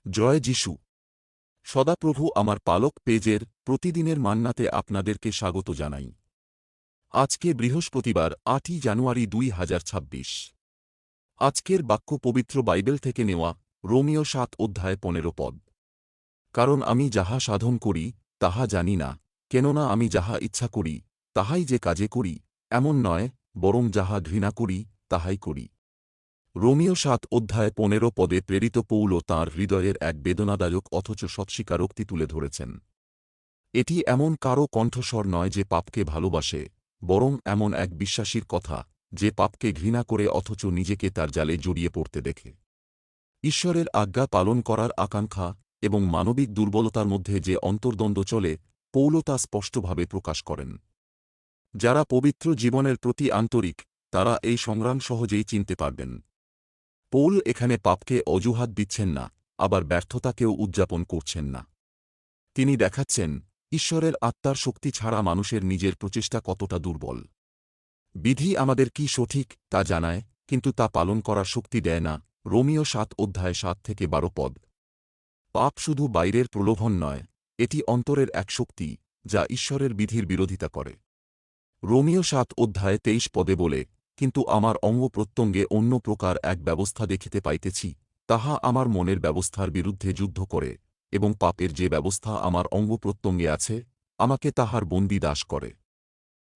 জয় যিশু। সদাপ্রভু আমার পালক পেজের প্রতিদিনের মান্নাতে আপনাদেরকে স্বাগত জানাই। আজকে বৃহস্পতিবার ৮ই জানুয়ারি ২০২৬। আজকের বাক্য পবিত্র বাইবেল থেকে নেওয়া, রোমীয় ৭ অধ্যায় ১৫ পদ। কারণ আমি যাহা সাধন করি তাহা জানি না, কেননা আমি যাহা ইচ্ছা করি তাহাই যে কাজে করি, এমন নয়, বরং যাহা ঘৃণা করি তাহাই করি। রোমীয় ৭ অধ্যায় ১৫ পদে প্রেরিত পৌল তাঁর হৃদয়ের এক বেদনাদায়ক অথচ সৎস্বীকারোক্তি তুলে ধরেছেন। এটি এমন কারও কণ্ঠস্বর নয় যে পাপকে ভালোবাসে, বরং এমন এক বিশ্বাসীর কথা যে পাপকে ঘৃণা করে অথচ নিজেকে তার জালে জড়িয়ে পড়তে দেখে। ঈশ্বরের আজ্ঞা পালন করার আকাঙ্ক্ষা এবং মানবিক দুর্বলতার মধ্যে যে অন্তর্দ্বন্দ্ব চলে, পৌল তা স্পষ্টভাবে প্রকাশ করেন। যারা পবিত্র জীবনের প্রতি আন্তরিক, তারা এই সংগ্রাম সহজেই চিনতে পারবেন। পৌল এখানে পাপকে অজুহাত দিচ্ছেন না, আবার ব্যর্থতাকেও উদযাপন করছেন না। তিনি দেখাচ্ছেন, ঈশ্বরের আত্মার শক্তি ছাড়া মানুষের নিজের প্রচেষ্টা কতটা দুর্বল। বিধি আমাদের কি সঠিক তা জানায়, কিন্তু তা পালন করার শক্তি দেয় না। রোমীয় ৭ অধ্যায় ৭ থেকে ১২ পদ। পাপ শুধু বাইরের প্রলোভন নয়, এটি অন্তরের এক শক্তি যা ঈশ্বরের বিধির বিরোধিতা করে। রোমীয় ৭ অধ্যায় ২৩ পদে বলে, কিন্তু আমার অঙ্গ প্রত্যঙ্গে অন্য প্রকার এক ব্যবস্থা দেখিতে পাইতেছি, তাহা আমার মনের ব্যবস্থার বিরুদ্ধে যুদ্ধ করে, এবং পাপের যে ব্যবস্থা আমার অঙ্গ প্রত্যঙ্গে আছে, আমাকে তাহার বন্দী দাস করে।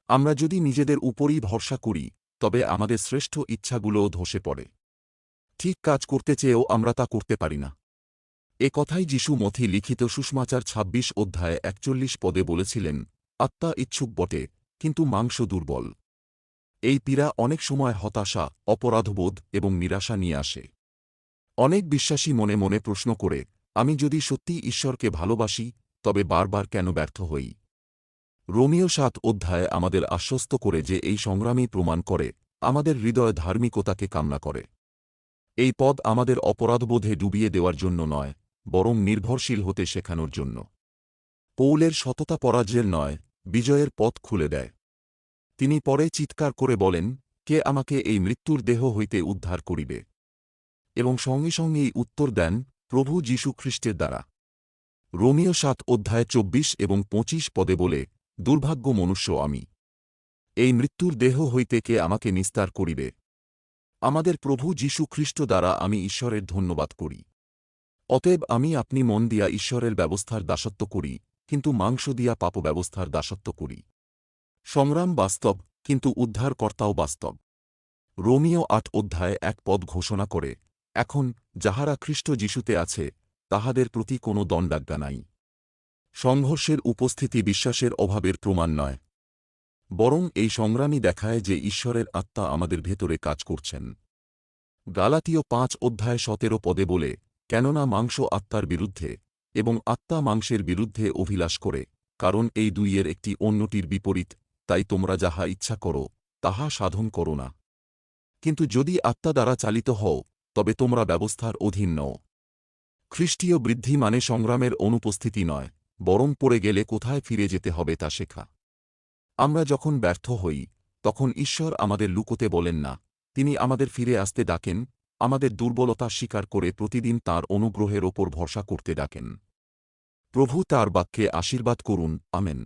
আমরা যদি নিজেদের উপরই ভরসা করি, তবে আমাদের শ্রেষ্ঠ ইচ্ছাগুলোও ধসে পড়ে। ঠিক কাজ করতে চেয়েও আমরা তা করতে পারি না। এ কথাই যিশু মথি লিখিত সুসমাচার ২৬ অধ্যায় ৪১ পদে বলেছিলেন, আত্মা ইচ্ছুক বটে, কিন্তু মাংস দুর্বল। এই পীড়া অনেক সময় হতাশা, অপরাধবোধ এবং নিরাশা নিয়ে আসে। অনেক বিশ্বাসী মনে মনে প্রশ্ন করে, আমি যদি সত্যি ঈশ্বরকে ভালোবাসি, তবে বারবার কেন ব্যর্থ হই? রোমীয় ৭ অধ্যায় আমাদের আশ্বস্ত করে যে এই সংগ্রামই প্রমাণ করে আমাদের হৃদয় ধার্মিকতাকে কামনা করে। এই পদ আমাদের অপরাধবোধে ডুবিয়ে দেওয়ার জন্য নয়, বরং নির্ভরশীল হতে শেখানোর জন্য। পৌলের সততা পরাজয়ের নয়, বিজয়ের পথ খুলে দেয়। তিনি পরে চিৎকার করে বলেন, কে আমাকে এই মৃত্যুর দেহ হইতে উদ্ধার করিবে? এবং সঙ্গে সঙ্গেই উত্তর দেন, প্রভু যীশু খ্রিস্টের দ্বারা। রোমীয় ৭ অধ্যায় ২৪ এবং ২৫ পদে বলে, দুর্ভাগ্য মনুষ্য আমি। এই মৃত্যুর দেহ হইতে কে আমাকে নিস্তার করিবে? আমাদের প্রভু যীশু খ্রিস্ট দ্বারা আমি ঈশ্বরের ধন্যবাদ করি। অতএব আমি আপনি মন দিয়া ঈশ্বরের ব্যবস্থার দাসত্ব করি, কিন্তু মাংস দিয়া পাপ ব্যবস্থার দাসত্ব করি। সংগ্রাম বাস্তব, কিন্তু উদ্ধারকর্তাও বাস্তব। রোমীয় ৮ অধ্যায় ১ পদ ঘোষণা করে, এখন যাহারা খ্রিস্ট যিশুতে আছে, তাহাদের প্রতি কোনো দণ্ডাজ্ঞা নাই। সংঘর্ষের উপস্থিতি বিশ্বাসের অভাবের প্রমাণ নয়, বরং এই সংগ্রামই দেখায় যে ঈশ্বরের আত্মা আমাদের ভেতরে কাজ করছেন। গালাতীয় ৫ অধ্যায় ১৭ পদে বলে, কেননা মাংস আত্মার বিরুদ্ধে, এবং আত্মা মাংসের বিরুদ্ধে অভিলাষ করে, কারণ এই দুইয়ের একটি অন্যটির বিপরীত, তাই তোমরা যাহা ইচ্ছা করো তাহা সাধন করো না। কিন্তু যদি আত্মা দ্বারা চালিত হও, তবে তোমরা ব্যবস্থার অধীন নও। খ্রিস্টীয় বৃদ্ধি মানে সংগ্রামের অনুপস্থিতি নয়, বরং পড়ে গেলে কোথায় ফিরে যেতে হবে তা শেখা। আমরা যখন ব্যর্থ হই, তখন ঈশ্বর আমাদের লুকোতে বলেন না, তিনি আমাদের ফিরে আসতে ডাকেন, আমাদের দুর্বলতা স্বীকার করে প্রতিদিন তাঁর অনুগ্রহের ওপর ভরসা করতে ডাকেন। প্রভু তাঁর বাক্যে আশীর্বাদ করুন, আমেন।